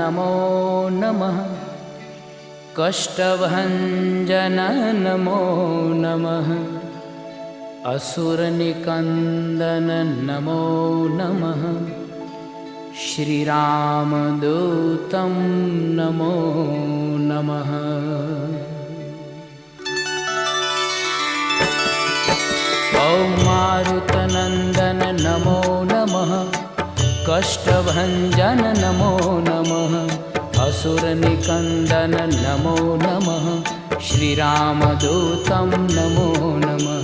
नमो नमः। कष्टभञ्जन नमो नमः। असुरनिकन्दन नमो नमः। श्रीरामदूतं नमो नमः। ॐ मारुतनन्दन नमो नमः। कष्टभञ्जन नमो नमः। असुरनिकन्दन नमो नमः। श्रीरामदूतं नमो नमः।